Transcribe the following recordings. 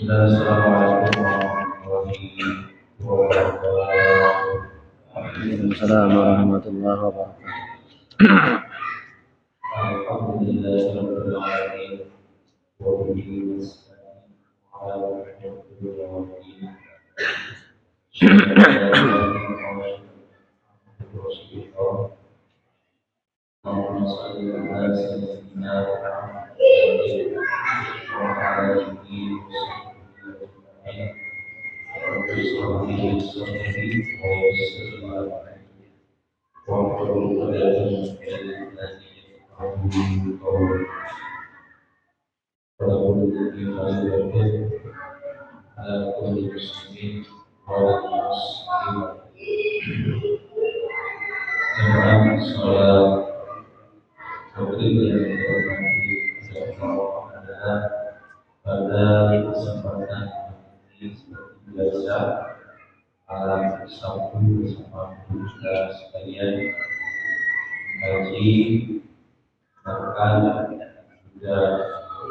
Assalamualaikum warahmatullahi wabarakatuh. Waalaikumsalam warahmatullahi wabarakatuh. Alhamdulillahirabbil alamin wa bihi nasta'in ala umuri waddin. Allahumma shalli ala sayyidina Muhammadin wa ala alihi pada kesempatan ini seperti biasa alam Sabtu bersama kita sekalian haji akan juga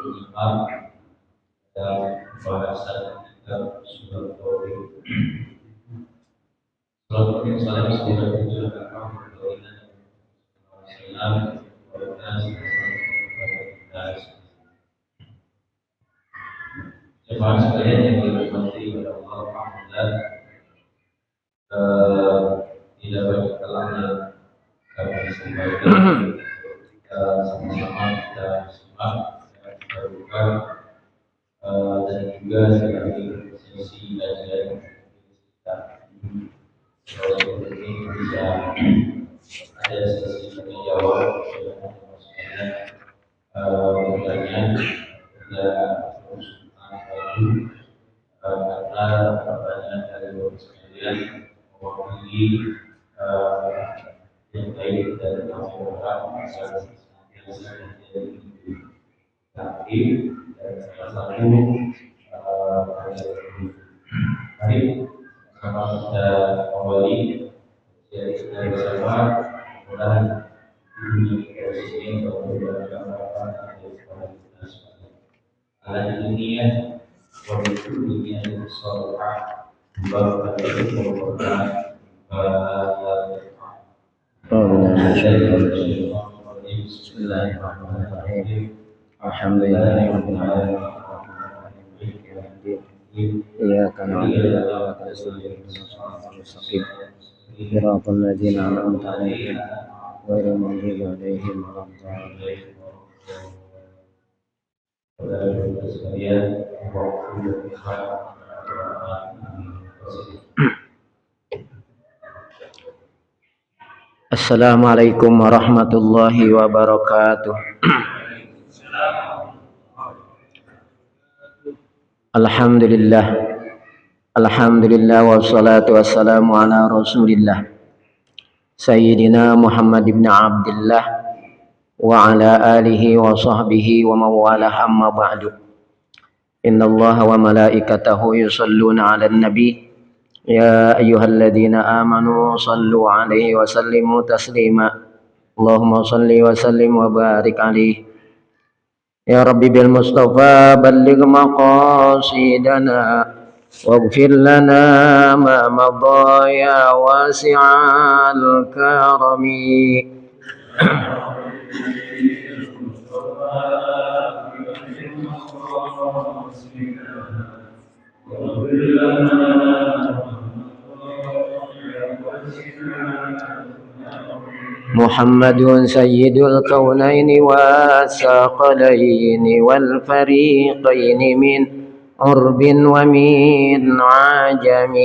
imam dan bahasan kita sudah tahu. Selamat salam semoga kita jemaah sekalian yang dirahmati oleh Allah, alhamdulillah tidak banyak kalanya kami sampaikan sama-sama kita simak dan kita buka dan juga sekali sesi kajian kita ini bisa ada sesi tanya jawab pertanyaan karena pertanyaan dari Bapak sekalian mewakili yang baik dari orang yang biasa menjadi aktif dan salah satu hari sama kita awali dari bersama dan di sini ala dunia wa dunia salihah Bismillahirrahmanirrahim. Alhamdulillahirabbil alamin. Iyyaka na'budu wa iyyaka nasta'in. Shiratal ladzina an'amta 'alaihim ghairil maghdubi 'alaihim waladdallin. Assalamualaikum warahmatullahi wabarakatuh. Alhamdulillah. Alhamdulillah wassalatu wassalamu ala Rasulillah Sayyidina Muhammad ibn Abdullah wa ala alihi wa sahbihi wa mawalah amma ba'du. Inna Allah wa malaikatahu yusalluna ala nabi ya ayyuhalladzina amanu sallu alaihi wa sallimu taslima. Allahumma salli wa sallim wa barik alaihi. Ya Rabbi bil Mustafa balligh maqasidana waghfir lana ma madha ya wasi'al karami. محمد سيد الكونين والثقلين والفريقين من عرب ومن عجم.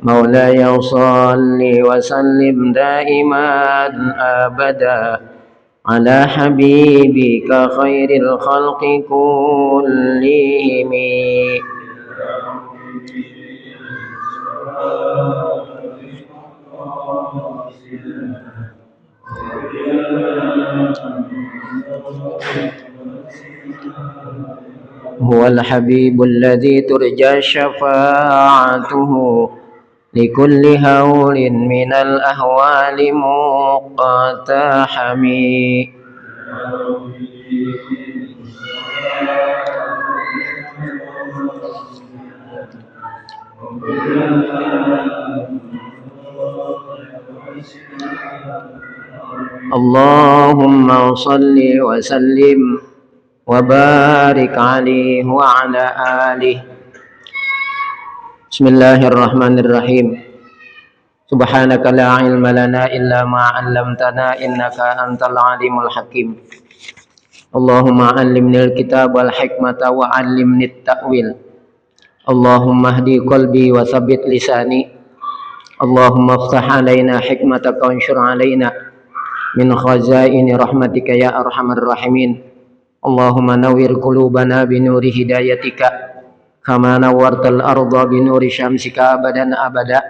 مولاي صل وسلم دائما أبدا على حبيبك خير الخلق كلهم. هو الحبيب الذي ترجى شفاعته لكل هول من الأهوال مقتحم. اللهم صل وسلم وبارك عليه وعلى آله. Bismillahirrahmanirrahim. Subhanaka la ilma lana illa ma 'allamtana innaka antal alimul hakim. Allahumma 'allimnil kitab wal hikmata wa 'allimnit ta'wil. Allahumma hdi qalbi wa tsabbit lisani. Allahumma iftah 'alaina hikmataka wa anshur 'alaina min khazaini rahmatika ya arhamar rahimin. Allahumma nawwir qulubana bi nuri hidayatika kama nawwartal arda bi nuri syamsika abadan abada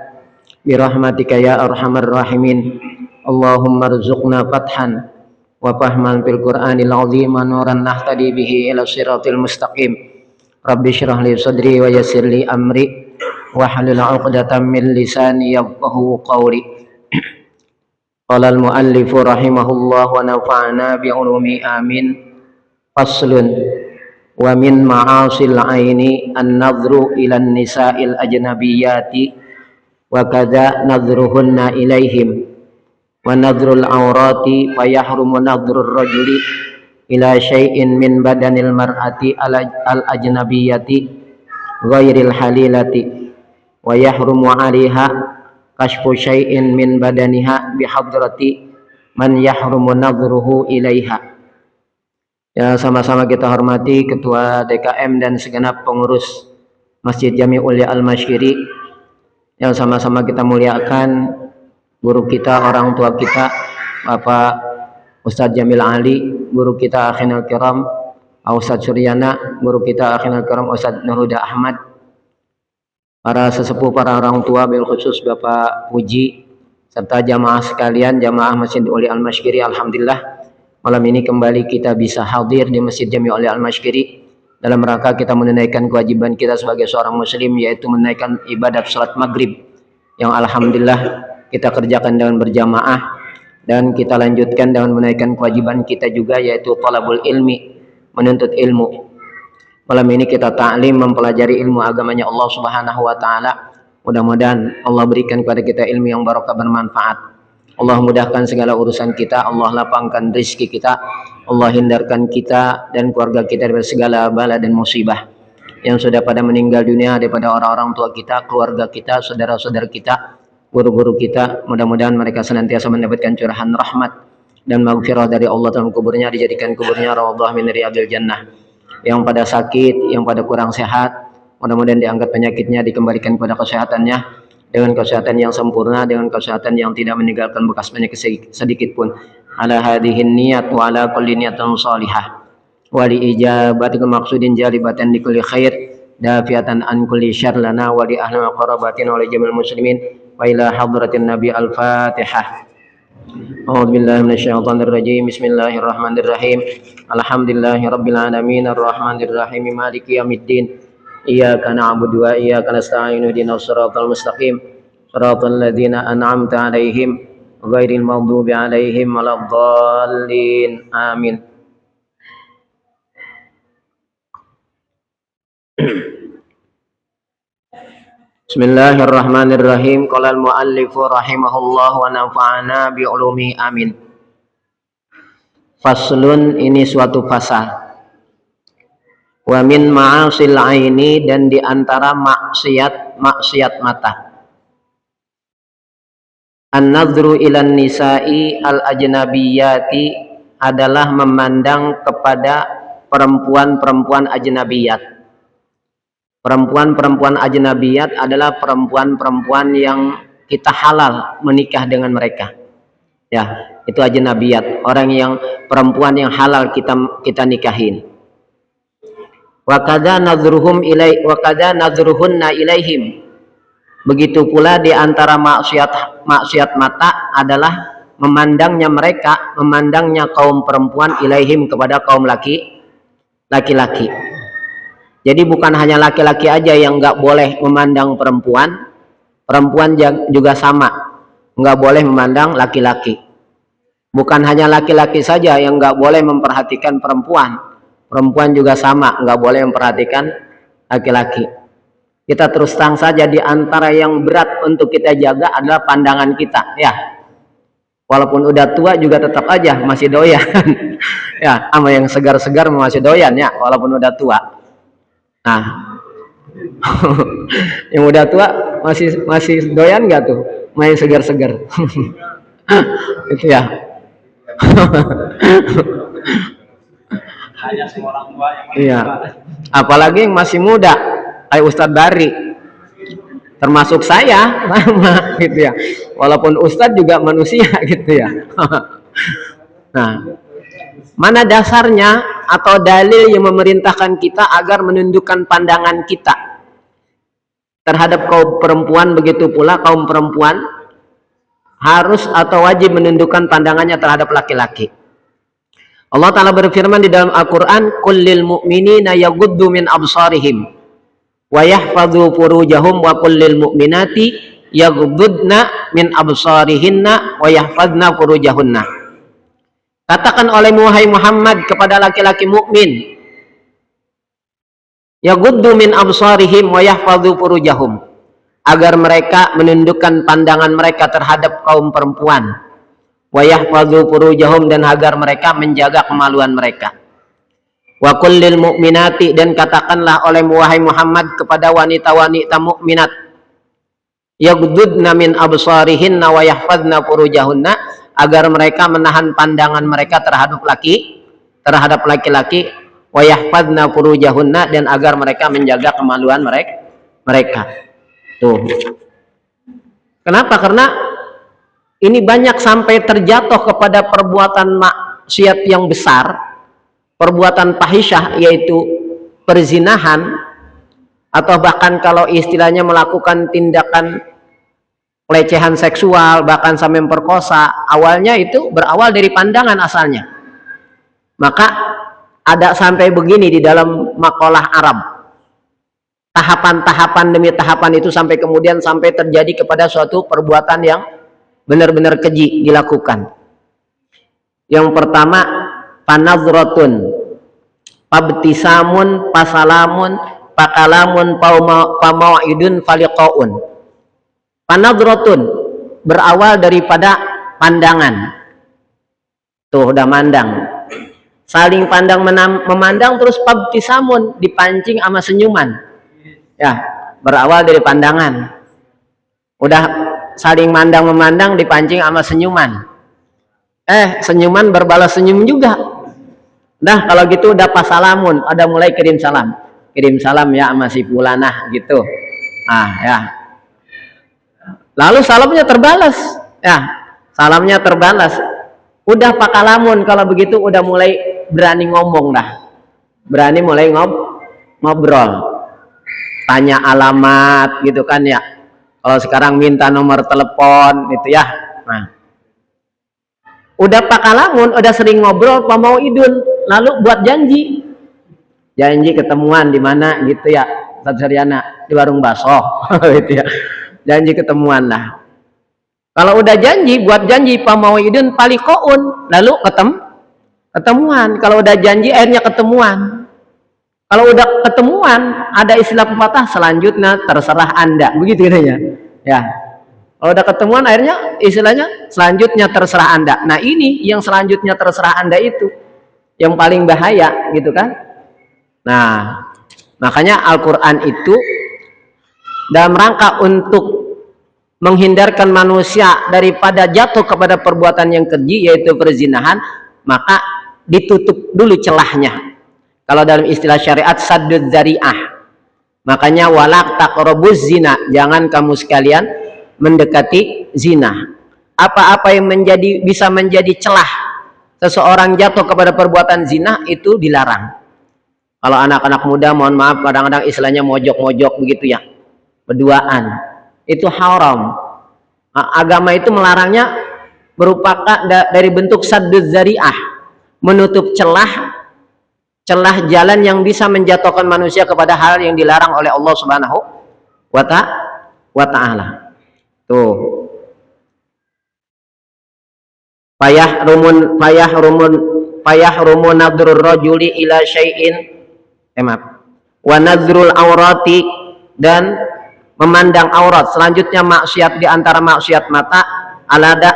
bi rahmatika ya arhamar rahimin. Allahumma rzuqna fathan wa fahman fil qur'anil azim nuran nahtadi bihi ila siratil mustaqim. Rabbi shrah li sadri wa yassir li amri wahlul 'uqdatam min lisani yafqahu qawli. Qala al muallif rahimahullah wa nafa'ana bi ulumi amin. Faslun wa min ma'asil aini an-nadhru ila an-nisa'il ajnabiyati wa kadza nadhruhunna ilaihim wa nadhrul awrati fa yahrumu nadhrur rajuli ila syai'in min badanil mar'ati al-ajnabiyati ghairil halilati wa yahrumu 'alaiha kashfu syai'in min badaniha bihadrati man yahrumu nadhruhu ilaiha. Ya, sama-sama kita hormati Ketua DKM dan segenap pengurus Masjid Jami Ulia Al-Masyiri. Yang sama-sama kita muliakan guru kita, orang tua kita, Bapak Ustadz Jamil Ali, guru kita Akhinul Kiram Ustadz Suryana, guru kita Akhinul Kiram Ustadz Nurhuda Ahmad, para sesepuh, para orang tua, bil khusus Bapak Puji, serta jamaah sekalian, jamaah Masjid Ulia Al-Masyiri. Alhamdulillah malam ini kembali kita bisa hadir di Masjid Jami Ulia Al-Masyiri dalam rangka kita menunaikan kewajiban kita sebagai seorang muslim, yaitu menunaikan ibadat salat maghrib yang alhamdulillah kita kerjakan dengan berjamaah, dan kita lanjutkan dengan menunaikan kewajiban kita juga, yaitu talabul ilmi, menuntut ilmu. Malam ini kita ta'lim, mempelajari ilmu agamanya Allah Subhanahu wa taala. Mudah-mudahan Allah berikan kepada kita ilmu yang barokah, bermanfaat. Allah mudahkan segala urusan kita, Allah lapangkan rezeki kita, Allah hindarkan kita dan keluarga kita dari segala bala dan musibah. Yang sudah pada meninggal dunia daripada orang-orang tua kita, keluarga kita, saudara-saudara kita, guru-guru kita, mudah-mudahan mereka senantiasa mendapatkan curahan rahmat dan maghfirah dari Allah dalam kuburnya, dijadikan kuburnya raudhah min riyadil jannah. Yang pada sakit, yang pada kurang sehat, mudah-mudahan diangkat penyakitnya, dikembalikan kepada kesehatannya dengan kesehatan yang sempurna, dengan kesehatan yang tidak meninggalkan bekas penyakit sedikit pun. Ala hadhihin niyat wa ala kulli niyatin salihah wa li ijabati maqsudin jalibatan li kulli khair dafiatan an kulli syarr lana wa li ahli qarabatin wa li jamil muslimin wa ila hadratin nabi. Al-Fatihah. A'udzu billahi minasyaitonir rajim. Bismillahirrahmanirrahim. Alhamdulillahirabbil alamin arrahmanir rahim maliki yaumiddin. Iyyaka na'budu wa iyyaka nasta'in ihdinas siratal mustaqim siratal ladzina an'amta 'alaihim ghairil maghdubi 'alaihim waladdallin. Amin. Bismillahirrahmanirrahim. Qala al-muallif rahimahullah wa nafa'ana bi ulumi amin. Faslun, ini suatu pasal. Wa min ma'asil aini, dan diantara maksiat mata. An-nadhru ilan nisa'i al-ajnabiyati, adalah memandang kepada perempuan-perempuan ajnabiyat. Perempuan-perempuan ajnabiyat adalah perempuan-perempuan yang kita halal menikah dengan mereka. Ya, itu ajnabiyat, orang yang perempuan yang halal kita nikahin. Wa kadza nadhruhunna ilaihim. Begitu pula di antara maksiat mata adalah memandangnya kaum perempuan ilaihim, kepada kaum laki-laki. Jadi bukan hanya laki-laki aja yang nggak boleh memandang perempuan, perempuan juga sama, nggak boleh memandang laki-laki. Bukan hanya laki-laki saja yang nggak boleh memperhatikan perempuan, perempuan juga sama, nggak boleh memperhatikan laki-laki. Kita terus terang saja, di antara yang berat untuk kita jaga adalah pandangan kita, ya. Walaupun udah tua juga tetap aja masih doyan. Ya, sama yang segar-segar masih doyan ya, walaupun udah tua. Nah, yang udah tua masih doyan nggak tuh main segar-segar? Itu ya. Hanya seorang tua yang iya. Apalagi yang masih muda, kayak Ustadz Bari, termasuk saya, sama gitu ya. Walaupun Ustadz juga manusia gitu ya. Nah, mana dasarnya atau dalil yang memerintahkan kita agar menundukkan pandangan kita terhadap kaum perempuan? Begitu pula kaum perempuan harus atau wajib menundukkan pandangannya terhadap laki-laki. Allah Ta'ala berfirman di dalam Al-Quran, kullil mu'minina yaghuddu min absarihim wa yahfadhu furujahum wa kullil mu'minati yaghuddna min absarihinna wa yahfadna furujahunna. Katakan olehmu wahai Muhammad kepada laki-laki mukmin, yaghuddu min absarihim wa yahfadhu furujahum, agar mereka menundukkan pandangan mereka terhadap kaum perempuan, wa yahfadhu furujahum, dan agar mereka menjaga kemaluan mereka. Wa kullil mu'minati, dan katakanlah olehmu wahai Muhammad kepada wanita-wanita mukminat, yaghuddna min absarihinna wa yahfadna furujahunna, agar mereka menahan pandangan mereka terhadap laki-laki, wa yahfadna furujahunna, dan agar mereka menjaga kemaluan mereka. Tuh. Kenapa? Karena ini banyak sampai terjatuh kepada perbuatan maksiat yang besar, perbuatan fahisyah, yaitu perzinahan, atau bahkan kalau istilahnya melakukan tindakan pelecehan seksual, bahkan sampai memperkosa. Awalnya itu berawal dari pandangan asalnya. Maka ada sampai begini di dalam makalah Arab, tahapan-tahapan demi tahapan itu, sampai kemudian sampai terjadi kepada suatu perbuatan yang benar-benar keji dilakukan. Yang pertama, panazratun, pabtisamun, pasalamun, pakalamun, pamau'idun, faliqaun. Panadrotun berawal daripada pandangan. Tuh udah mandang, saling pandang memandang, terus pabtisamun, dipancing sama senyuman. Ya, berawal dari pandangan. Udah saling mandang memandang, dipancing sama senyuman. Senyuman berbalas senyum juga. Nah, kalau gitu udah pasalamun, ada mulai kirim salam ya sama si fulanah gitu. Ya. Lalu salamnya terbalas, ya, salamnya terbalas. Udah pakalamun, kalau begitu udah mulai berani ngomong dah, berani mulai ngobrol, tanya alamat gitu kan ya. Kalau sekarang minta nomor telepon gitu ya. Nah, udah pakalamun, udah sering ngobrol, pamau'idun, lalu buat janji ketemuan di mana gitu ya, Ustaz Suryana, di warung bakso gitu ya. Janji ketemuan lah. Kalau udah buat janji pamau'idun palikoun, lalu ketemuan. Kalau udah janji akhirnya ketemuan. Kalau udah ketemuan, ada istilah pepatah, selanjutnya terserah Anda, begitu katanya. Ya. Kalau udah ketemuan akhirnya istilahnya selanjutnya terserah Anda. Nah ini yang selanjutnya terserah Anda itu yang paling bahaya gitu kan. Nah makanya Al-Quran itu dalam rangka untuk menghindarkan manusia daripada jatuh kepada perbuatan yang keji yaitu perzinahan, maka ditutup dulu celahnya. Kalau dalam istilah syariat saddud dzari'ah. Makanya walak taqrabuz zina, jangan kamu sekalian mendekati zina. Apa-apa yang bisa menjadi celah seseorang jatuh kepada perbuatan zina itu dilarang. Kalau anak-anak muda, mohon maaf, kadang-kadang istilahnya mojok-mojok begitu ya, berduaan, itu haram. Agama itu melarangnya merupakan dari bentuk sadduz dzari'ah, menutup celah jalan yang bisa menjatuhkan manusia kepada hal yang dilarang oleh Allah Subhanahu wa ta'ala. Tuh. Fayahrumun nadrul rajuli ila syai'in wa nadrul aurati, dan memandang aurat. Selanjutnya maksiat di antara maksiat mata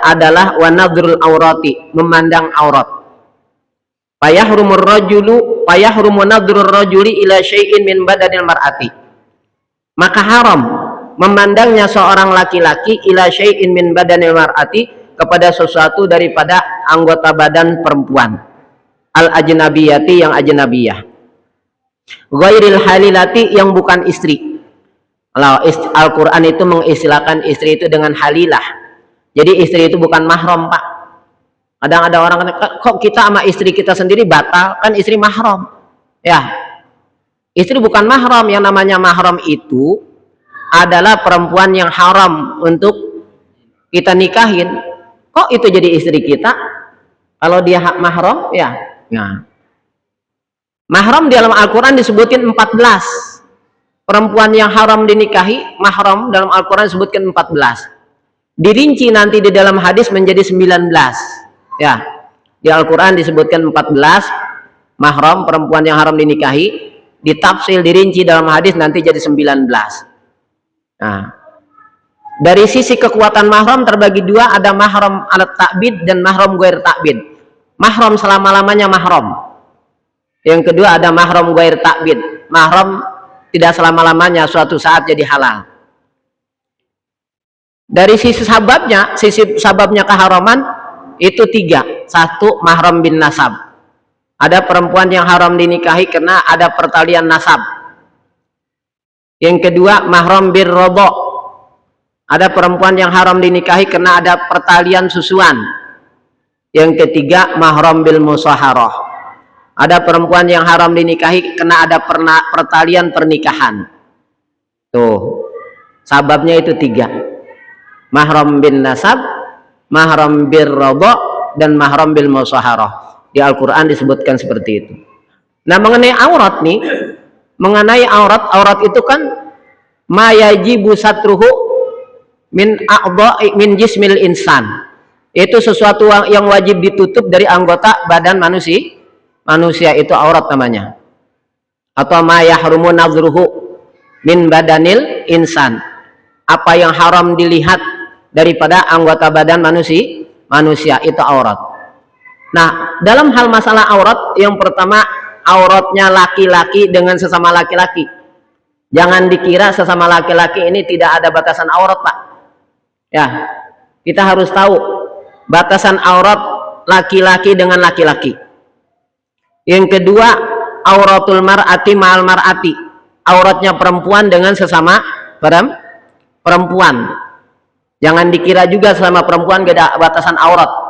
adalah wa nadrul aurati, memandang aurat. Fayahrumu nadrul rajuli ila syai'in min badanil mar'ati, maka haram memandangnya seorang laki-laki ila syai'in min badanil mar'ati, kepada sesuatu daripada anggota badan perempuan, al ajnabiyati, yang ajnabiyah, ghairil halilati, yang bukan istri. Al-Quran itu mengistilahkan istri itu dengan halilah. Jadi istri itu bukan mahram, Pak. Kadang ada orang kok kita sama istri kita sendiri batal, kan istri mahram. Ya, istri bukan mahram. Yang namanya mahram itu adalah perempuan yang haram untuk kita nikahin. Kok itu jadi istri kita kalau dia hak mahram? Ya, nah, mahram di dalam Al-Quran disebutin 14. Perempuan yang haram dinikahi, mahram dalam Al-Quran disebutkan 14. Dirinci nanti di dalam hadis menjadi 19. Ya, di Al-Quran disebutkan 14 mahram, perempuan yang haram dinikahi. Ditafsir, dirinci dalam hadis nanti jadi 19. Nah, dari sisi kekuatan mahram terbagi dua, ada mahram alat ta'bid dan mahram ghair ta'bid. Mahram selama-lamanya mahram. Yang kedua ada mahram ghair ta'bid. Mahram tidak selama-lamanya, suatu saat jadi halal. Dari sisi sababnya keharaman itu 3. 1, mahram bin nasab. Ada perempuan yang haram dinikahi karena ada pertalian nasab. Yang kedua, mahram bir rodok. Ada perempuan yang haram dinikahi karena ada pertalian susuan. Yang ketiga, mahram bil musaharah. Ada perempuan yang haram dinikahi karena ada pertalian pernikahan. Tuh, sababnya itu 3. Mahram bin nasab, mahram bir rodok, dan mahram bil musaharah. Di Al-Quran disebutkan seperti itu. Nah, mengenai aurat nih, mengenai aurat itu kan ma yajibu satruhu min jismil insan. Itu sesuatu yang wajib ditutup dari anggota badan manusia. Manusia itu aurat namanya. Atau ma yahrumu nadruhu min badanil insan. Apa yang haram dilihat daripada anggota badan manusia itu aurat. Nah, dalam hal masalah aurat, yang pertama, auratnya laki-laki dengan sesama laki-laki. Jangan dikira sesama laki-laki ini tidak ada batasan aurat, Pak. Ya, kita harus tahu batasan aurat laki-laki dengan laki-laki. Yang kedua, auratul mar'ati ma'al mar'ati. Auratnya perempuan dengan sesama perempuan. Jangan dikira juga sama perempuan gak ada batasan aurat.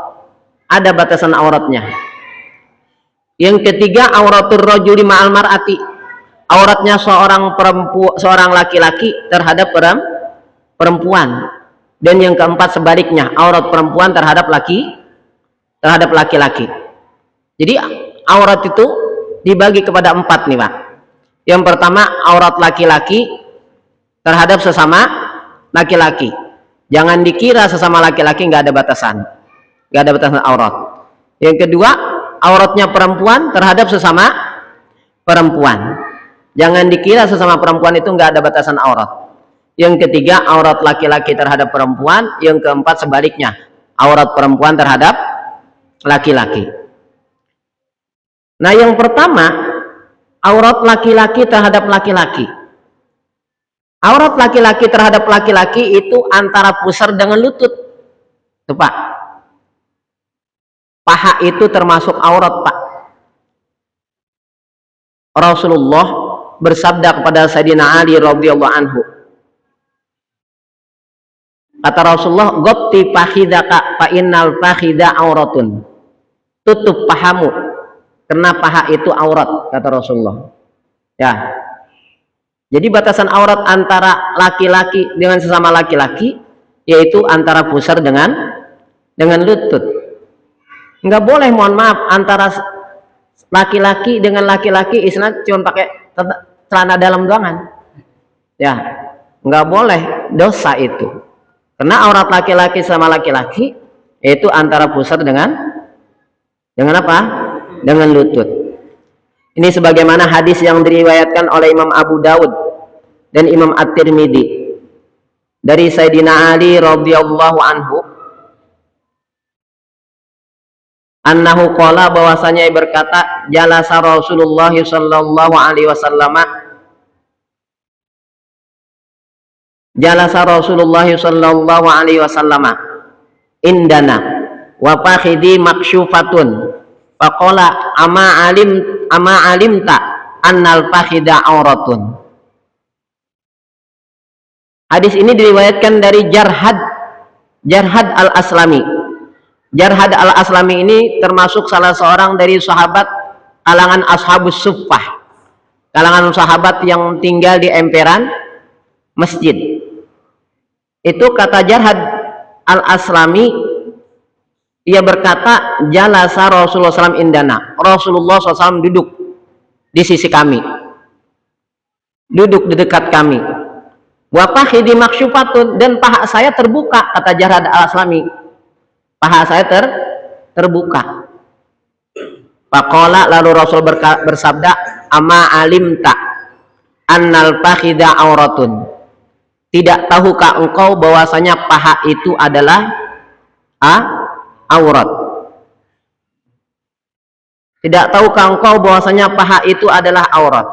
Ada batasan auratnya. Yang ketiga, auratul rajuli ma'al mar'ati. Auratnya seorang laki-laki terhadap perempuan. Dan yang keempat sebaliknya, aurat perempuan terhadap laki-laki. Jadi aurat itu dibagi kepada 4 nih, Pak. Yang pertama, aurat laki-laki terhadap sesama laki-laki. Jangan dikira sesama laki-laki nggak ada batasan aurat. Yang kedua, auratnya perempuan terhadap sesama perempuan. Jangan dikira sesama perempuan itu nggak ada batasan aurat. Yang ketiga, aurat laki-laki terhadap perempuan. Yang keempat, sebaliknya, aurat perempuan terhadap laki-laki. Nah, yang pertama, aurat laki-laki terhadap laki-laki. Aurat laki-laki terhadap laki-laki itu antara pusar dengan lutut. Tuh, Pak. Paha itu termasuk aurat, Pak. Rasulullah bersabda kepada Sayyidina Ali radhiyallahu anhu. Kata Rasulullah, "Ghatti fakhidaka fa innal fakhida auratun." Tutup pahamu karena paha itu aurat, kata Rasulullah. Ya. Jadi batasan aurat antara laki-laki dengan sesama laki-laki yaitu antara pusar dengan lutut. Enggak boleh, mohon maaf, antara laki-laki dengan laki-laki istilahnya cuma pakai celana dalam doangan. Ya, enggak boleh, dosa itu. Karena aurat laki-laki sama laki-laki yaitu antara pusar dengan apa? Dengan lutut. Ini sebagaimana hadis yang diriwayatkan oleh Imam Abu Dawud dan Imam At-Tirmidzi dari Sayyidina Ali radhiyallahu anhu, annahu qala, bahwasanya berkata, jalasa Rasulullah sallallahu alaihi wasallam, jalasa Rasulullah sallallahu alaihi wasallam indana wa fakhidi makshufatun faqala ama alimta annal fakhida auratun. Hadis ini diriwayatkan dari Jarhad al-Aslami. Jarhad al-Aslami ini termasuk salah seorang dari sahabat kalangan ashabus suffah, kalangan sahabat yang tinggal di emperan masjid. Itu kata Jarhad al-Aslami, ia berkata, jalasa Rasulullah SAW indana. Rasulullah SAW duduk di sisi kami, duduk di dekat kami. Wa fakhidi makshufatun, dan paha saya terbuka, kata Jarhad al-Aslami. Paha saya terbuka. Faqala, lalu Rasul bersabda, ama alimta annal fakhida auratun. Tidak tahukah engkau bahwasanya paha itu adalah aurat? Tidak tahukah engkau bahwasanya paha itu adalah aurat?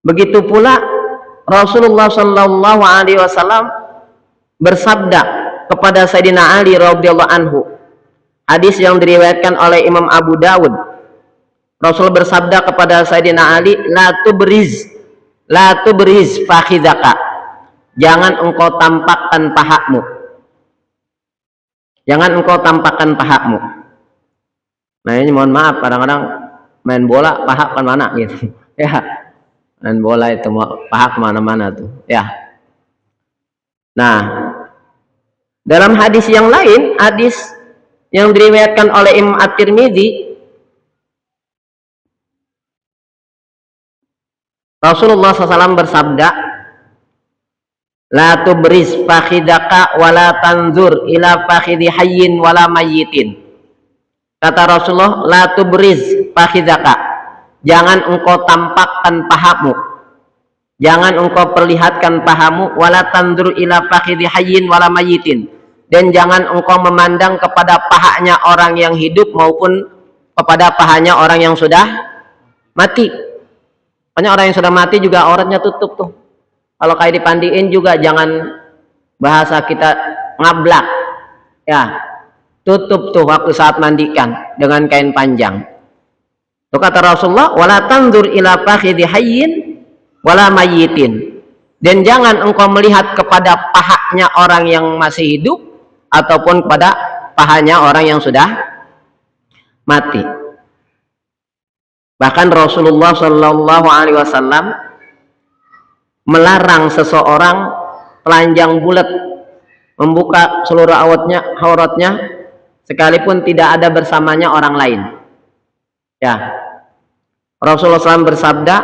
Begitu pula Rasulullah sallallahu alaihi wasallam bersabda kepada Sayyidina Ali radhiyallahu anhu. Hadis yang diriwayatkan oleh Imam Abu Dawud. Rasul bersabda kepada Sayyidina Ali, la tubriz fakhidaka. Jangan engkau tampakkan pahamu. Jangan engkau tampakkan pahamu. Nah, ini mohon maaf, kadang-kadang main bola paha kemana gitu. Ya, main bola itu paha kemana-mana tuh. Ya. Nah, dalam hadis yang lain, hadis yang diriwayatkan oleh Imam At-Tirmidzi, Rasulullah SAW bersabda, la tubriz fakhidaka wala tanzur ila fakhidi hayyin wala mayyitin. Kata Rasulullah, la tubriz fakhidaka, jangan engkau tampakkan pahamu, jangan engkau perlihatkan pahamu, wala tanzur ila fakhidi hayyin wala mayyitin, dan jangan engkau memandang kepada pahanya orang yang hidup maupun kepada pahanya orang yang sudah mati. Makanya orang yang sudah mati juga auratnya tutup tuh. Kalau kayak dipandiin juga jangan, bahasa kita, ngablak. Ya, tutup tuh waktu saat mandikan dengan kain panjang. Tuh kata Rasulullah, wala tanzur ila fakhidi hayyin wala mayyitin. Dan jangan engkau melihat kepada pahanya orang yang masih hidup ataupun kepada pahanya orang yang sudah mati. Bahkan Rasulullah Shallallahu Alaihi Wasallam melarang seseorang telanjang bulat membuka seluruh auratnya sekalipun tidak ada bersamanya orang lain. Ya, Rasulullah SAW bersabda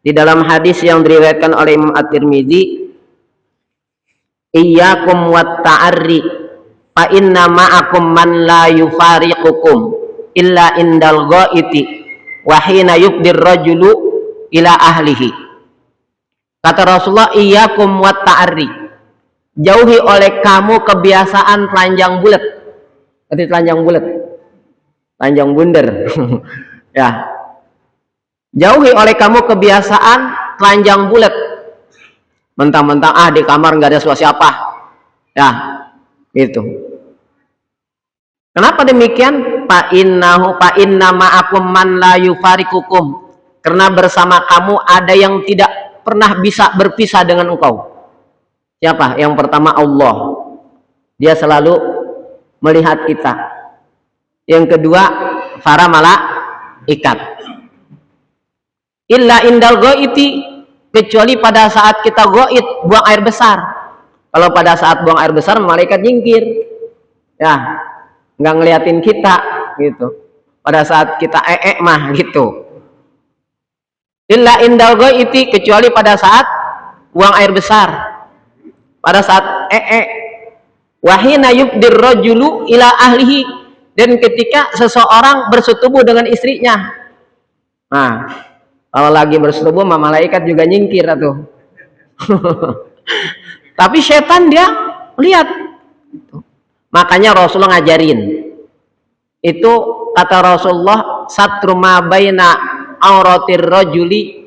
di dalam hadis yang diriwayatkan oleh Imam At-Tirmidzi, iyyakum wat ta'arri fa inna ma'akum man la yufariqukum illa indal ghaiti wa hina yubdir rajulu ila ahlihi. Kata Rasulullah, iyyakum wat ta'arri. Jauhi oleh kamu kebiasaan telanjang bulat. Berarti telanjang bulat. Telanjang bundar. Ya. Jauhi oleh kamu kebiasaan telanjang bulat. Mentang-mentang di kamar nggak ada siapa. Ya, itu. Kenapa demikian? Fa inna ma'akum man la yufarikukum. Karena bersama kamu ada yang tidak pernah bisa berpisah dengan engkau. Siapa? Yang pertama Allah. Dia selalu melihat kita. Yang kedua, para malaikat. Illa indal ghaiti, kecuali pada saat kita ghaid, buang air besar. Kalau pada saat buang air besar, malaikat nyingkir. Ya, nggak ngeliatin kita gitu. Pada saat kita mah gitu. Illa indal ghaiti, kecuali pada saat buang air besar. Pada saat wahina yubdir rajulu ila ahlihi, dan ketika seseorang bersetubuh dengan istrinya. Nah, kalau lagi bersetubuh malaikat juga nyingkir tuh. Tapi setan dia lihat. Makanya Rasulullah ngajarin. Itu kata Rasulullah, satru ma baina auratir rajuli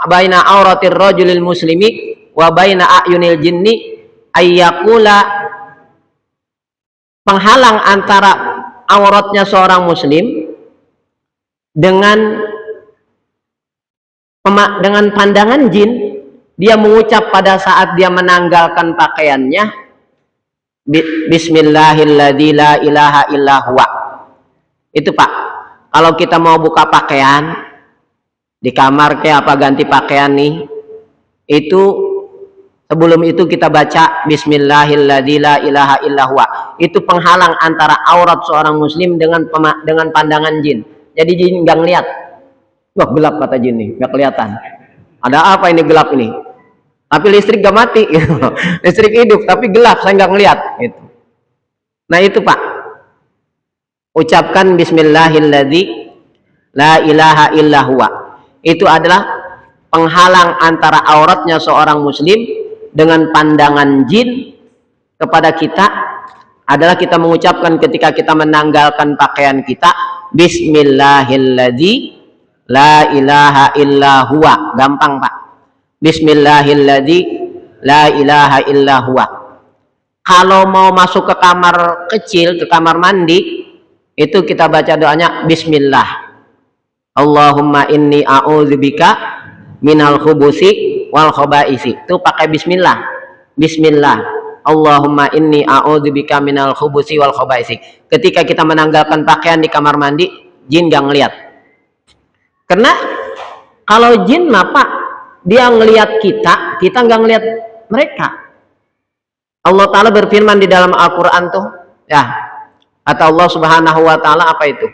baina auratir rajulil muslimi wa baina a'yunil jinni ayyakula, penghalang antara auratnya seorang muslim dengan pandangan jin, dia mengucap pada saat dia menanggalkan pakaiannya, bismillahilladzi la ilaha illa huwa. Itu Pak, kalau kita mau buka pakaian di kamar kayak apa, ganti pakaian nih, itu sebelum itu kita baca bismillahilladzi la ilaha illa huwa. Itu penghalang antara aurat seorang muslim dengan pandangan jin. Jadi jin nggak ngeliat. Wah, gelap kata jin nih, nggak kelihatan. Ada apa ini gelap ini? Tapi listrik gak mati. Listrik hidup tapi gelap, saya nggak ngeliat. Gitu. Nah itu Pak, ucapkan bismillahilladzi la ilaha illa huwa. Itu adalah penghalang antara auratnya seorang muslim dengan pandangan jin kepada kita, adalah kita mengucapkan ketika kita menanggalkan pakaian kita, bismillahilladzi la ilaha illa huwa. Gampang Pak, bismillahilladzi la ilaha illa huwa. Kalau mau masuk ke kamar kecil, ke kamar mandi, itu kita baca doanya bismillah, Allahumma inni a'udzubika minal khubusi wal khabaisi. Itu pakai bismillah. Bismillah, Allahumma inni a'udzubika minal khubusi wal khabaisi. Ketika kita menanggalkan pakaian di kamar mandi, jin gak ngelihat. Karena kalau jin Pak, dia ngelihat kita, kita nggak ngelihat mereka. Allah Ta'ala berfirman di dalam Al-Quran tuh, ya, kata Allah Subhanahu wa Ta'ala apa itu?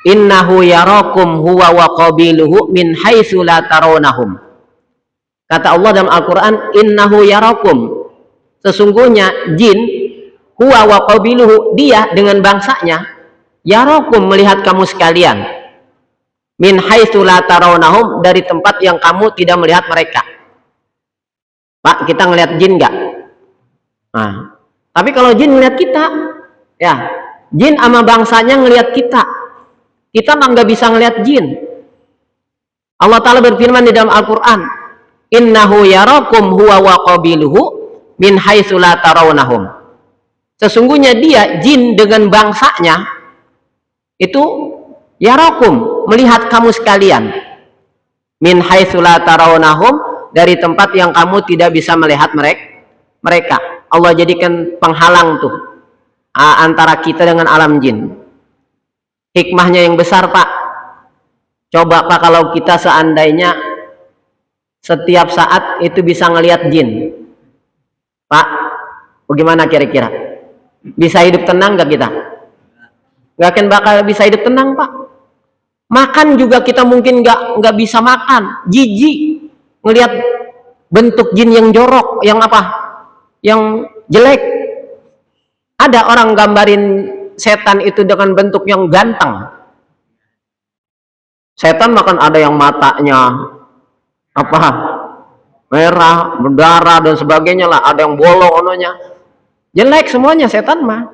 Innahu yarakum huwa wa qabiluhu min haitsu la tarawnahum. Kata Allah dalam Al-Quran, innahu yarakum, sesungguhnya jin, huwa wa qabiluhu, dia dengan bangsanya, yarakum, melihat kamu sekalian, min haitsu la tarawnahum, dari tempat yang kamu tidak melihat mereka. Pak, kita ngelihat jin nggak? Nah, tapi kalau jin ngelihat kita, ya, jin sama bangsanya ngelihat kita. Kita mah nggak bisa ngelihat jin. Allah Ta'ala berfirman di dalam Al-Quran, innahu yarakum huwa wa qabiluhu min haitsu la tarawnahum. Sesungguhnya dia, jin dengan bangsanya, itu yarakum, melihat kamu sekalian, min haitsu la tarawnahum, dari tempat yang kamu tidak bisa melihat mereka. Allah jadikan penghalang tuh antara kita dengan alam jin. Hikmahnya yang besar Pak. Coba Pak, kalau kita seandainya setiap saat itu bisa ngelihat jin, Pak, bagaimana kira-kira? Bisa hidup tenang gak kita? Gak akan bakal bisa hidup tenang Pak. Makan juga kita mungkin nggak bisa makan, jijik ngelihat bentuk jin yang jorok, yang apa, yang jelek. Ada orang gambarin setan itu dengan bentuk yang ganteng. Setan makan ada yang matanya apa merah, berdarah dan sebagainya lah, ada yang bolong ononya. Jelek semuanya setan mah.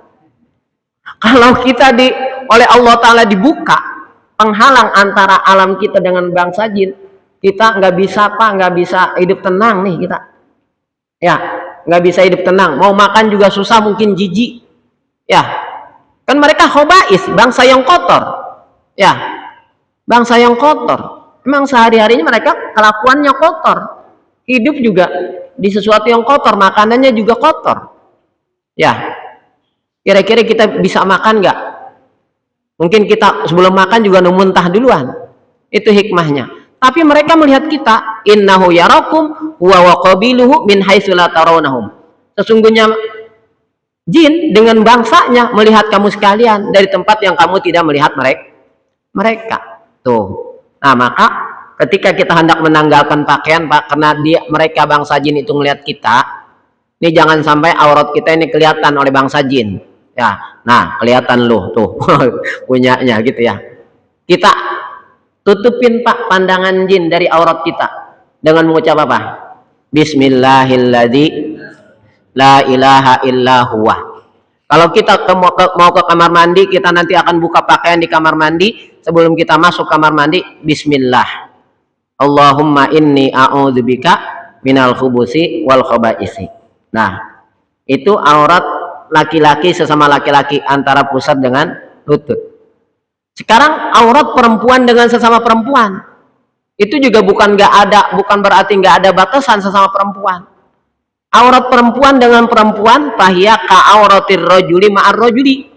Kalau kita oleh Allah Ta'ala dibuka penghalang antara alam kita dengan bangsa jin, kita nggak bisa hidup tenang nih kita. Ya, nggak bisa hidup tenang. Mau makan juga susah, mungkin jijik. Ya, kan mereka khobais, bangsa yang kotor. Ya, bangsa yang kotor. Memang sehari-harinya mereka kelakuannya kotor. Hidup juga di sesuatu yang kotor, makanannya juga kotor. Ya, kira-kira kita bisa makan nggak? Mungkin kita sebelum makan juga muntah duluan. Itu hikmahnya. Tapi mereka melihat kita, innahu yarakum huwa wa qabiluhu min haitsu la tarawnahum. Sesungguhnya jin dengan bangsanya melihat kamu sekalian dari tempat yang kamu tidak melihat mereka. Tuh. Nah, maka ketika kita hendak menanggalkan pakaian, Pak, karena mereka bangsa jin itu melihat kita, ini jangan sampai aurat kita ini kelihatan oleh bangsa jin. Ya, nah kelihatan loh tuh punyanya gitu ya. Kita tutupin Pak pandangan jin dari aurat kita dengan mengucap apa? Bismillahilladzi la ilaha illa huwa. Kalau kita mau ke kamar mandi, kita nanti akan buka pakaian di kamar mandi. Sebelum kita masuk kamar mandi, Bismillah. Allahumma inni a'udzubika minal khubusi wal khaba'isi. Nah, itu aurat laki-laki sesama laki-laki antara pusat dengan lutut. Sekarang aurat perempuan dengan sesama perempuan, itu juga bukan berarti nggak ada batasan sesama perempuan. Aurat perempuan dengan perempuan, fahiya ka auratir rajuli ma'ar rajuli.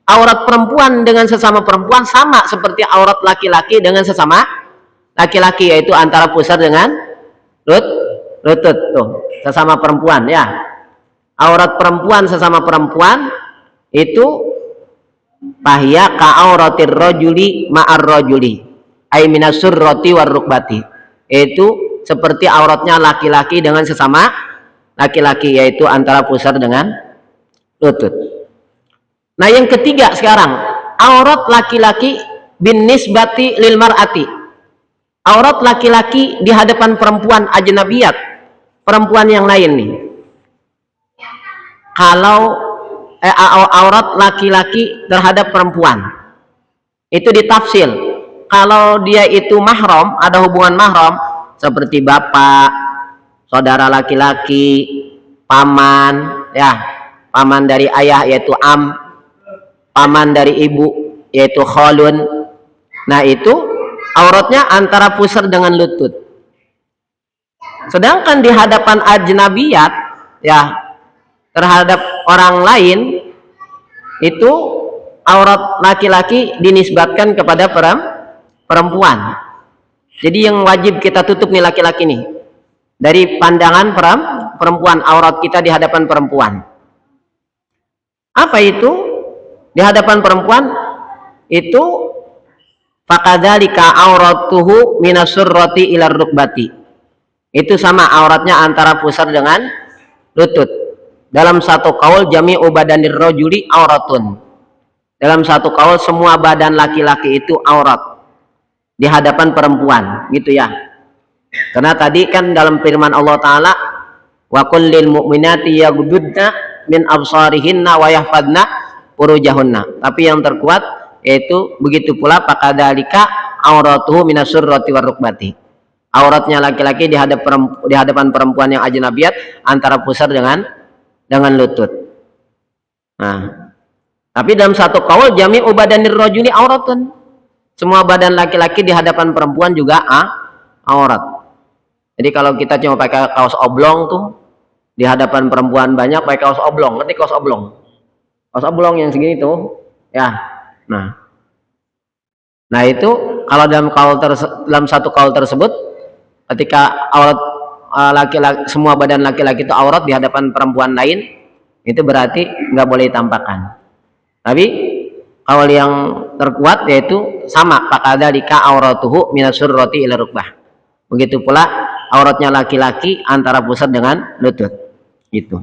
Aurat perempuan dengan sesama perempuan sama seperti aurat laki-laki dengan sesama laki-laki, yaitu antara pusat dengan lutut tuh, sesama perempuan ya. Aurat perempuan sesama perempuan itu fahiya ka auratir rajuli ma'ar rajuli ay minas surrati war rukbati, itu seperti auratnya laki-laki dengan sesama laki-laki, yaitu antara pusar dengan lutut. Nah, yang ketiga sekarang, aurat laki-laki bin nisbati lil mar'ati. Aurat laki-laki di hadapan perempuan ajnabiyat, perempuan yang lain nih. Kalau aurat laki-laki terhadap perempuan itu ditafsir. Kalau dia itu mahram, ada hubungan mahram seperti bapak, saudara laki-laki, paman, ya, paman dari ayah yaitu am, paman dari ibu yaitu khalun. Nah, itu auratnya antara pusar dengan lutut. Sedangkan di hadapan ajnabiyat, ya, terhadap orang lain, itu aurat laki-laki dinisbatkan kepada perempuan. Jadi yang wajib kita tutup nih laki-laki nih, dari pandangan perempuan, aurat kita di hadapan perempuan. Apa itu? Di hadapan perempuan itu fakadzalika auratuhu minasurrati ilar rukbati. Itu sama auratnya antara pusar dengan lutut. Dalam satu kaul jami'u badanir rajuli auratun. Dalam satu kaul semua badan laki-laki itu aurat di hadapan perempuan, gitu ya. Karena tadi kan dalam firman Allah Ta'ala, wa kullil mu'minati yaghdudna min absarihinna wa yahfadna furujahunna. Tapi yang terkuat yaitu begitu pula fakadzalika auratuhu minasurrati warukbati. Auratnya laki-laki di hadapan perempuan yang ajnabiyat antara pusar dengan lutut. Nah, tapi dalam satu kaul jami'u badanir rajuli auratun. Semua badan laki-laki di hadapan perempuan juga aurat. Jadi kalau kita cuma pakai kaos oblong tuh, di hadapan perempuan banyak pakai kaos oblong. Ngerti kaos oblong? Kaos oblong yang segini tuh, ya. Nah itu kalau dalam satu kaul tersebut, ketika aurat laki-laki, semua badan laki-laki itu aurat di hadapan perempuan lain, itu berarti nggak boleh ditampakkan. Tapi kaul yang terkuat yaitu sama, fakadzalika auratuhu minasurrati ila rukbah. Begitu pula auratnya laki-laki antara pusat dengan lutut. Gitu.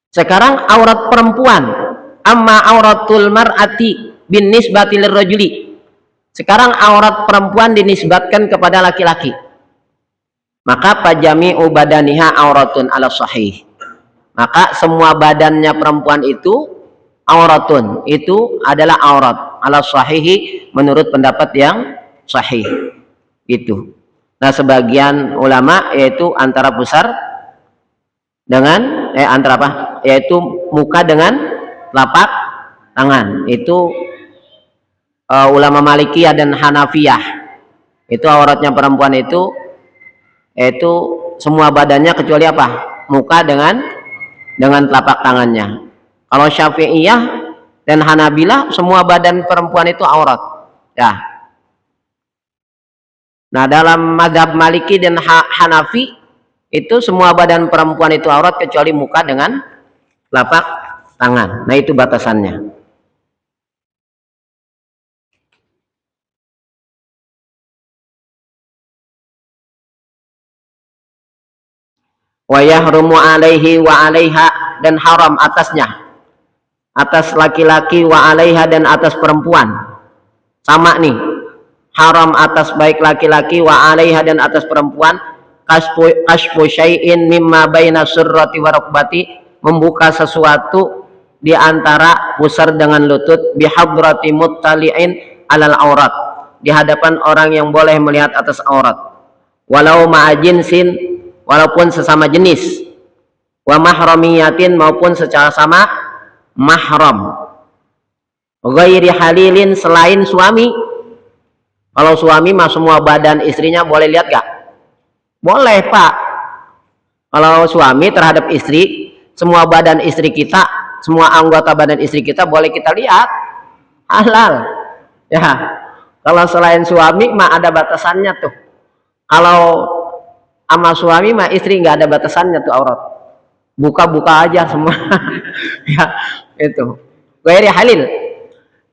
Sekarang aurat perempuan, amma auratul mar'ati bin nisbati lirrajuli. Sekarang aurat perempuan dinisbatkan kepada laki-laki. maka fajami'u badaniha auratun ala sahih. Maka semua badannya perempuan itu auratun, itu adalah aurat ala sahihi menurut pendapat yang sahih. Gitu. Nah, sebagian ulama yaitu antara pusar dengan antara apa? Yaitu muka dengan telapak tangan. Itu ulama Malikiyah dan Hanafiyah. Itu auratnya perempuan itu yaitu semua badannya kecuali apa? Muka dengan telapak tangannya. Kalau Syafi'iyah dan Hanabilah semua badan perempuan itu aurat. Ya. Nah, dalam mazhab Maliki dan Hanafi itu semua badan perempuan itu aurat kecuali muka dengan telapak tangan. Nah, itu batasannya. Wa yahrumu alaihi wa alaiha, dan haram atasnya, atas laki-laki, wa alaiha, dan atas perempuan. Sama nih, haram atas baik laki-laki, wa alaiha, dan atas perempuan, kasfu syai'in mimma baina surrati wa rukbati, membuka sesuatu di antara pusar dengan lutut, bihadrati muttali'in alal aurat, di hadapan orang yang boleh melihat atas aurat, walau ma'ajinsin, walaupun sesama jenis, wa mahramiyatin, maupun secara sama mahram, ghairi halilin, selain suami. Kalau suami mah semua badan istrinya boleh lihat gak? Boleh, Pak. Kalau suami terhadap istri, semua badan istri kita, semua anggota badan istri kita boleh kita lihat, halal. Ya, kalau selain suami mah ada batasannya tuh. Kalau sama suami mah istri nggak ada batasannya tuh aurat, buka-buka aja semua. Ya, itu ghairi halil.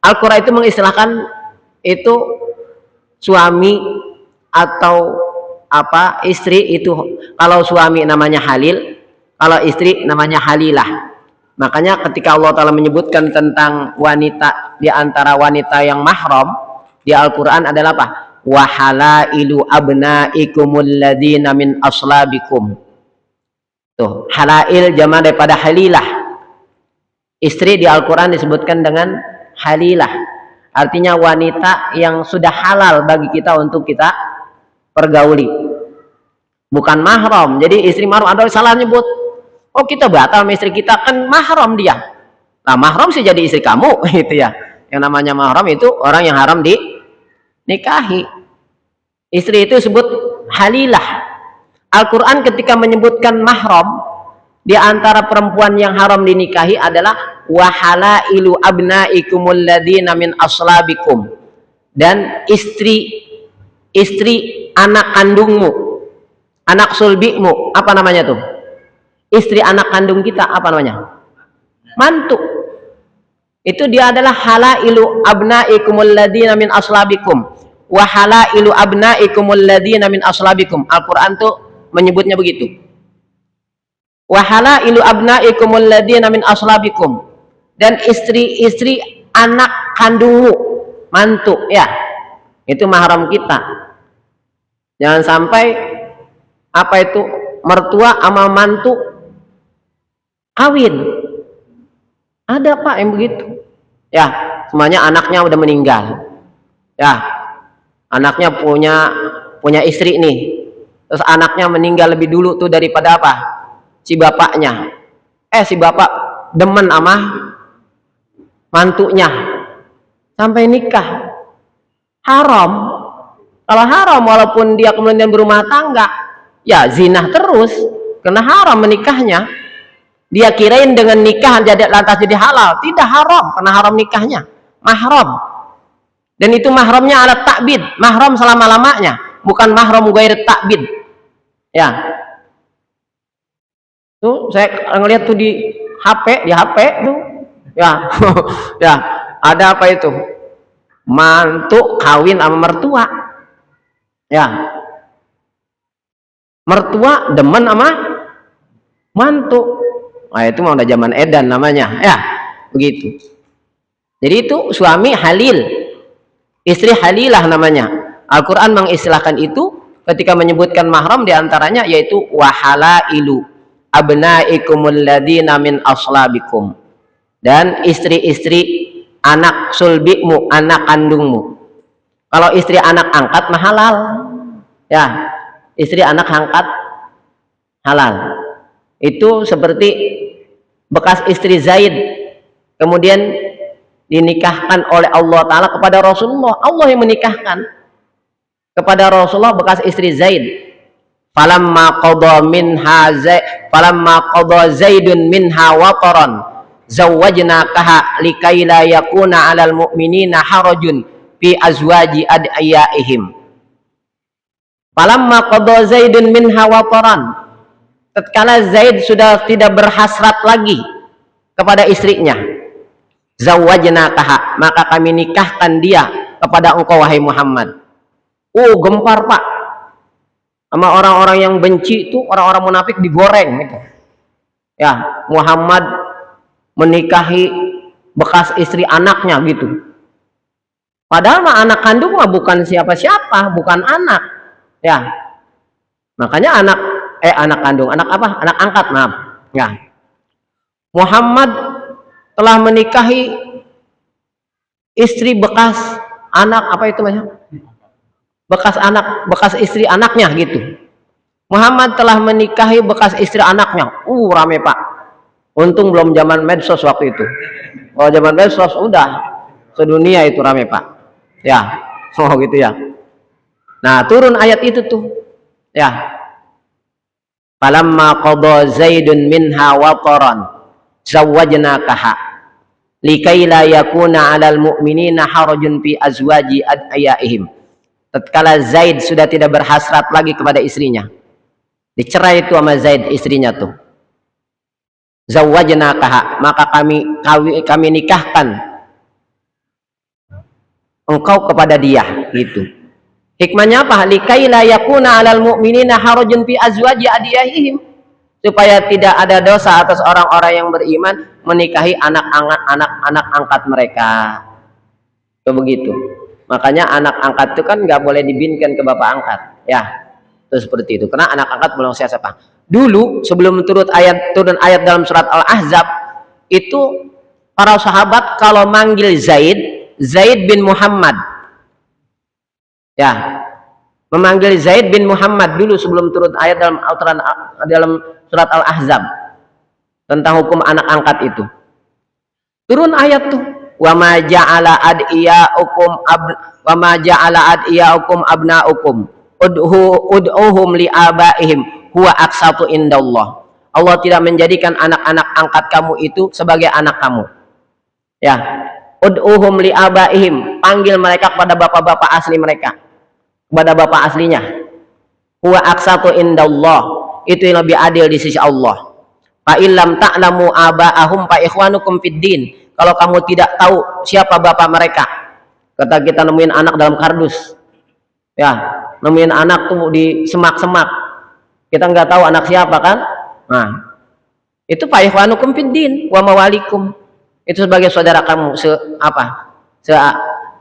Al-Qur'an itu mengistilahkan itu suami atau apa istri itu, kalau suami namanya halil, kalau istri namanya halilah. Makanya ketika Allah Ta'ala menyebutkan tentang wanita di antara wanita yang mahram di Al-Qur'an adalah apa? Wa halailu abnaikumul ladzina min aslabikum. Tuh, halail jama' daripada halilah. Istri di Al-Qur'an disebutkan dengan halilah. Artinya wanita yang sudah halal bagi kita untuk kita pergauli. Bukan mahram. Jadi istri mahram, ada salah nyebut. Oh, kita batal sama istri kita, kan mahram dia. Nah, mahram sih jadi istri kamu gitu ya. Yang namanya mahram itu orang yang haram di nikahi. Istri itu disebut halilah. Al-Quran ketika menyebutkan mahram di antara perempuan yang haram dinikahi adalah wahalailu abnaikumul ladzina min aslabikum, dan istri anak kandungmu, anak sulbimu, apa namanya tuh? Istri anak kandung kita apa namanya? Mantu. Itu dia adalah halailu abnaikumul ladzina min aslabikum wa halailu abnaikumul ladzina min aslabikum. Al-Qur'an tuh menyebutnya begitu. Wa halailu abnaikumul ladzina min aslabikum, dan istri-istri anak kandungmu, mantu ya. Itu mahram kita. Jangan sampai apa itu mertua sama mantu kawin. Ada, Pak, yang begitu. Ya, semuanya anaknya udah meninggal. Ya, anaknya punya istri nih. Terus anaknya meninggal lebih dulu tuh daripada apa? Si bapaknya. Si bapak demen sama mantunya. Sampai nikah. Haram. Kalau haram walaupun dia kemudian berumah tangga, ya zina terus. Karena haram menikahnya. Dia kirain dengan nikah jadi lantas jadi halal. Tidak, haram karena haram nikahnya. Mahram. Dan itu mahramnya ala ta'bid, mahram selama-lamanya, bukan mahram ghair ta'bid. Ya. Tuh saya ngelihat tuh di HP tuh. Ya. Ya, ada apa itu? Mantu kawin sama mertua. Ya. Mertua demen sama mantu. Nah, itu mah udah zaman edan namanya, ya, begitu. Jadi itu suami halil, istri halilah namanya. Al-Quran mengistilahkan itu ketika menyebutkan mahram diantaranya yaitu wahalailu abnaikumul ladina min aslabikum, dan istri-istri anak sulbimu, anak kandungmu. Kalau istri anak angkat mah halal ya, istri anak angkat halal. Itu seperti bekas istri Zaid kemudian dinikahkan oleh Allah Ta'ala kepada Rasulullah. Allah yang menikahkan kepada Rasulullah bekas istri Zaid. Falamma qada Zaidun minha wataran zawwajnakaha likai la yakuna 'alal mu'minina harajun fi azwaji adiyaihim. Falamma qada Zaidun minha wataran, tatkala Zaid sudah tidak berhasrat lagi kepada istrinya, zawwajnakaha, maka kami nikahkan dia kepada engkau wahai Muhammad. Gempar Pak, sama orang-orang yang benci itu, orang-orang munafik digoreng gitu. Ya, Muhammad menikahi bekas istri anaknya gitu. Padahal mah anak kandung mah bukan siapa-siapa, bukan anak. Ya. Makanya anak kandung, anak apa? Anak angkat, maaf. Ya. Muhammad telah menikahi istri bekas anak apa itu namanya? Bekas istri anaknya gitu. Muhammad telah menikahi bekas istri anaknya. Rame Pak. Untung belum zaman medsos waktu itu. Kalau zaman medsos udah sedunia itu rame Pak. Ya, gitu ya. Nah, turun ayat itu tuh. Ya. Falamma qada Zaidun minha wataran zawwajnakaha likai la yakuna 'alal mu'minina harajun fi azwaji adiyaihim. Tatkala Zaid sudah tidak berhasrat lagi kepada istrinya, dicerai itu sama Zaid istrinya tuh, zawwajnakaha, maka kami nikahkan engkau kepada dia gitu. Hikmahnya apa? Likai la yakuna 'alal mu'minina harajun fi azwaji adiyaihim, supaya tidak ada dosa atas orang-orang yang beriman menikahi anak angkat mereka. Itu begitu. Makanya anak angkat itu kan nggak boleh dibinkan ke bapak angkat, ya. Itu seperti itu. Karena anak angkat belum siapa. Dulu sebelum turun ayat dalam surat Al-Ahzab itu para sahabat kalau manggil Zaid bin Muhammad, ya, memanggil Zaid bin Muhammad dulu sebelum turun ayat dalam surat Al-Ahzab tentang hukum anak angkat itu. Turun ayat tuh, wa ma ja'ala adiyaukum abnaukum ud'uhum li abaihim huwa aqsatu indallah. Allah tidak menjadikan anak-anak angkat kamu itu sebagai anak kamu. Ya, ud'uhum li abaihim, panggil mereka kepada bapak-bapak asli mereka, kepada bapak aslinya. Huwa aqsatu indallah, itu yang lebih adil di sisi Allah. Fa illam ta'lamu aba'ahum fa ikhwanukum fid din. Kalau kamu tidak tahu siapa bapak mereka, kata kita nemuin anak dalam kardus, ya, nemuin anak tuh di semak-semak, kita nggak tahu anak siapa kan. Nah, itu fa ikhwanukum fid din wa mawalikum, itu sebagai saudara kamu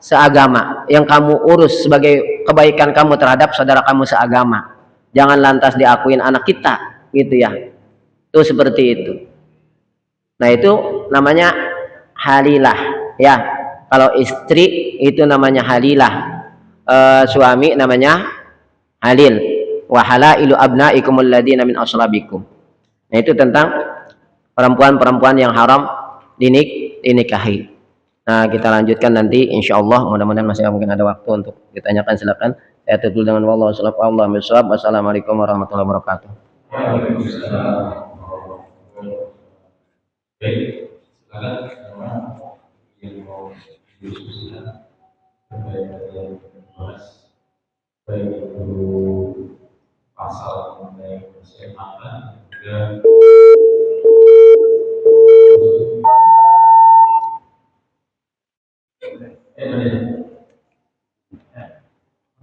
seagama, yang kamu urus sebagai kebaikan kamu terhadap saudara kamu seagama. Jangan lantas diakuin anak kita gitu ya. Itu seperti itu. Nah, itu namanya halilah ya. Kalau istri itu namanya halilah, suami namanya halil. Wa halailu abnaikumul ladina min aslabikum. Nah, itu tentang perempuan-perempuan yang haram dinikahi. Nah, kita lanjutkan nanti insyaallah, mudah-mudahan masih mungkin ada waktu untuk ditanyakan, silakan. Saya tutup dengan wallahu a'lam bishawab. Wassalamualaikum warahmatullahi wabarakatuh. Waalaikumsalam. Baik, silakan yang mau diskusikan terkait dengan bahas baik itu pasal mengenai persemakna juga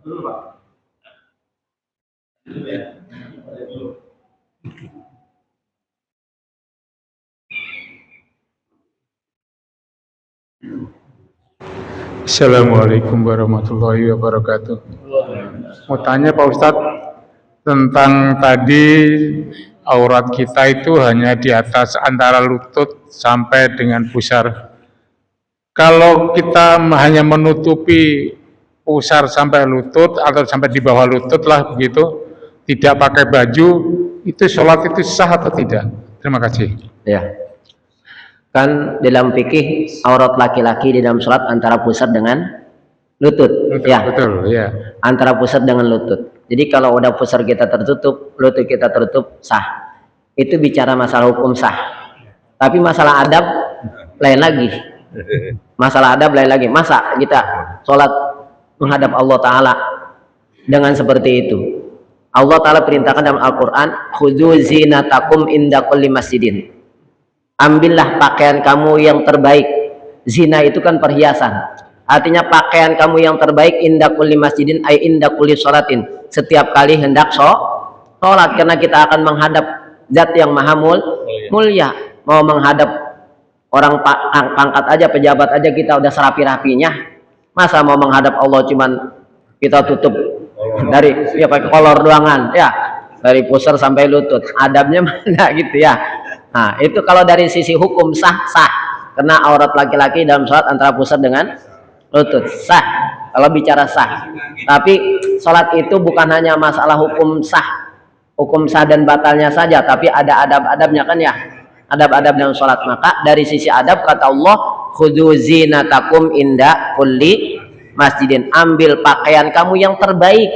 dulu Pak. Assalamualaikum warahmatullahi wabarakatuh. Mau tanya Pak Ustadz, tentang tadi aurat kita itu hanya di atas antara lutut sampai dengan pusar. Kalau kita hanya menutupi pusar sampai lutut atau sampai di bawah lutut lah begitu, tidak pakai baju, itu sholat itu sah atau tidak? Terima kasih. Ya. Kan dalam fikih aurat laki-laki di dalam sholat antara pusar dengan lutut. Betul, Ya. betul, ya. Antara pusar dengan lutut. Jadi kalau udah pusar kita tertutup, lutut kita tertutup, sah. Itu bicara masalah hukum sah. Tapi masalah adab lain lagi. Masalah adab lain lagi. Masa kita sholat menghadap Allah Ta'ala dengan seperti itu? Allah Ta'ala perintahkan dalam Al-Quran, khudzu zinatakum inda kulli masjidin. Ambillah pakaian kamu yang terbaik. Zina itu kan perhiasan. Artinya pakaian kamu yang terbaik inda kulli masjidin ay inda kulli sholatin. Setiap kali hendak sholat, karena kita akan menghadap zat yang maha mulia. Mau menghadap orang pangkat aja, pejabat aja kita udah serapi-rapinya. Masa mau menghadap Allah cuman kita tutup dari ya pakai kolor doangan ya, dari pusar sampai lutut. Adabnya mana gitu ya. Nah, itu kalau dari sisi hukum sah, karena aurat laki-laki dalam sholat antara pusar dengan lutut sah. Kalau bicara sah, tapi sholat itu bukan hanya masalah hukum sah dan batalnya saja, tapi ada adab-adabnya kan ya, adab-adab dalam sholat. Maka dari sisi adab kata Allah, khudzu zinatakum inda kulli masjidin. Ambil pakaian kamu yang terbaik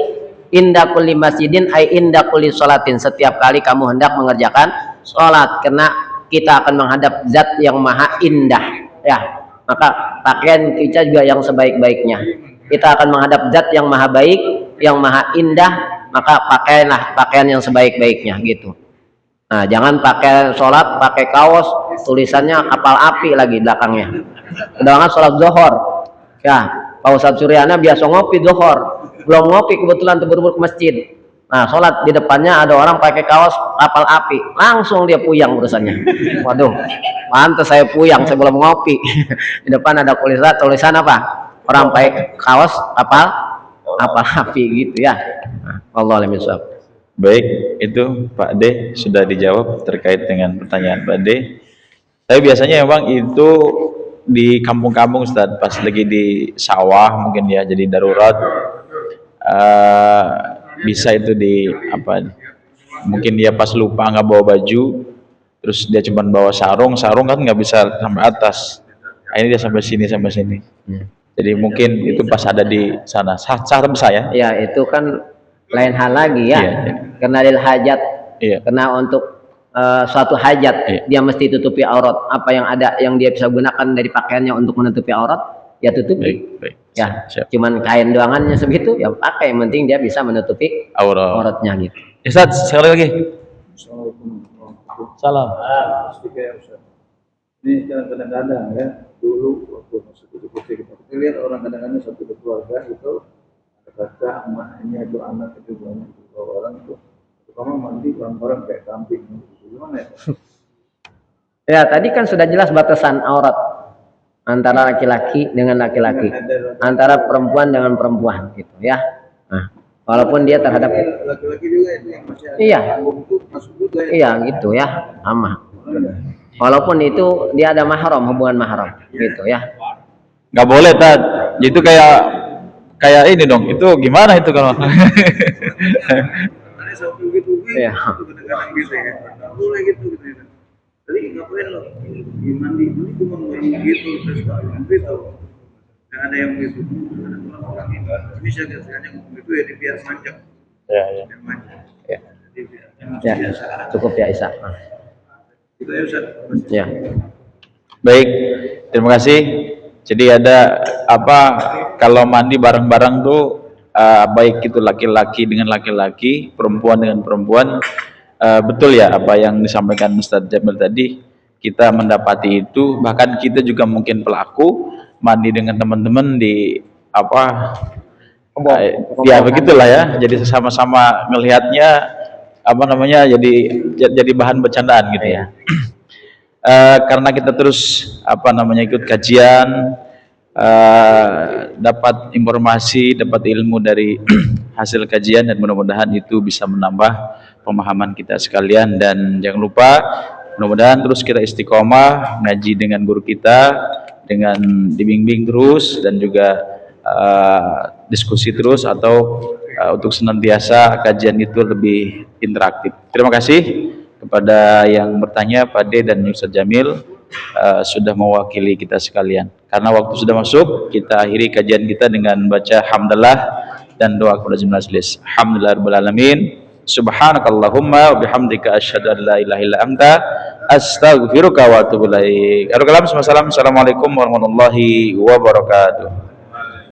inda kulli masjidin ay inda kulli sholatin. Setiap kali kamu hendak mengerjakan sholat, karena kita akan menghadap zat yang maha indah ya. Maka pakaian kita juga yang sebaik-baiknya. Kita akan menghadap zat yang maha baik, yang maha indah, maka pakailah pakaian yang sebaik-baiknya gitu. Nah, jangan pakai sholat pakai kaos tulisannya kapal api lagi belakangnya. Sedangkan sholat zuhur ya, Pak Ustadz Suryana biasa ngopi zuhur, belum ngopi kebetulan terburu-buru ke masjid. Nah, sholat di depannya ada orang pakai kaos kapal api, langsung dia puyang urusannya. Waduh, pantas saya puyang, saya belum ngopi. Di depan ada tulisan apa? Orang pakai kaos kapal api gitu ya. Allah alam bisawab. Baik, itu Pak D sudah dijawab terkait dengan pertanyaan Pak D. Tapi biasanya memang itu di kampung-kampung Ustaz, pas lagi di sawah mungkin ya, jadi darurat. Bisa itu di apa, mungkin dia pas lupa nggak bawa baju, terus dia cuma bawa sarung kan nggak bisa sampai atas, ini dia sampai sini jadi mungkin itu pas ada di sana sah saya ya. Itu kan lain hal lagi ya, karena lil hajat, karena untuk suatu hajat dia mesti tutupi aurat. Apa yang ada yang dia bisa gunakan dari pakaiannya untuk menutupi aurat, ya tutupi. Baik. Ya, Siap. Cuman kain doangannya segitu, ya pakai. Yang penting dia bisa menutupi auratnya gitu. Ustaz, sekali lagi. Salam. Ini kadang-kadang ya, dulu waktu masuk ke kita lihat orang kadang-kadang satu keluarga itu kakak, emaknya itu anak itu banyak orang itu terutama mandi bareng-bareng kayak kambing gitu. Gimana ya? Ya, tadi kan sudah jelas batasan aurat antara laki-laki dengan laki-laki, antara perempuan dengan perempuan gitu ya. Nah, walaupun dia terhadap laki-laki juga itu yang masih ada masuk juga ya. Iya gitu ya, sama. Walaupun itu dia ada mahram, hubungan mahram gitu ya. Nggak boleh Tad, itu kayak ini dong, itu gimana itu kalau Ada satu gitu Iya. kadang-kadang gitu ya, nggak boleh gitu ya. Tadi ngapain lo? Mandi ini cuma gitu terus gitu. Nggak ada yang gitu. Orang ini bisa biasanya gitu ya dibiar manjang. ya. Ya, cukup ya Isa. Itu ya Ustaz. Ya. Baik, terima kasih. Jadi ada apa, kalau mandi bareng-bareng tuh baik itu laki-laki dengan laki-laki, perempuan dengan perempuan, betul ya apa yang disampaikan Ustadz Jamil tadi, kita mendapati itu, bahkan kita juga mungkin pelaku mandi dengan teman-teman di apa, ya begitulah ya, jadi sama-sama ngelihatnya apa namanya, jadi bahan bercandaan gitu ya. Karena kita terus apa namanya ikut kajian, dapat informasi, dapat ilmu dari hasil kajian, dan mudah-mudahan itu bisa menambah pemahaman kita sekalian. Dan jangan lupa, mudah-mudahan terus kita istiqomah ngaji dengan guru kita, dengan dibimbing terus, dan juga diskusi terus, atau untuk senantiasa kajian itu lebih interaktif. Terima kasih kepada yang bertanya, Pak D dan Ustaz Jamil, sudah mewakili kita sekalian. Karena waktu sudah masuk, kita akhiri kajian kita dengan baca hamdalah dan doa kepada majelis. Alhamdulillahirabbil alamin. Subhanakallahumma wa bihamdika asyhadu an la ilaha illa anta astaghfiruka wa atubu ilaik. Assalamualaikum warahmatullahi wabarakatuh.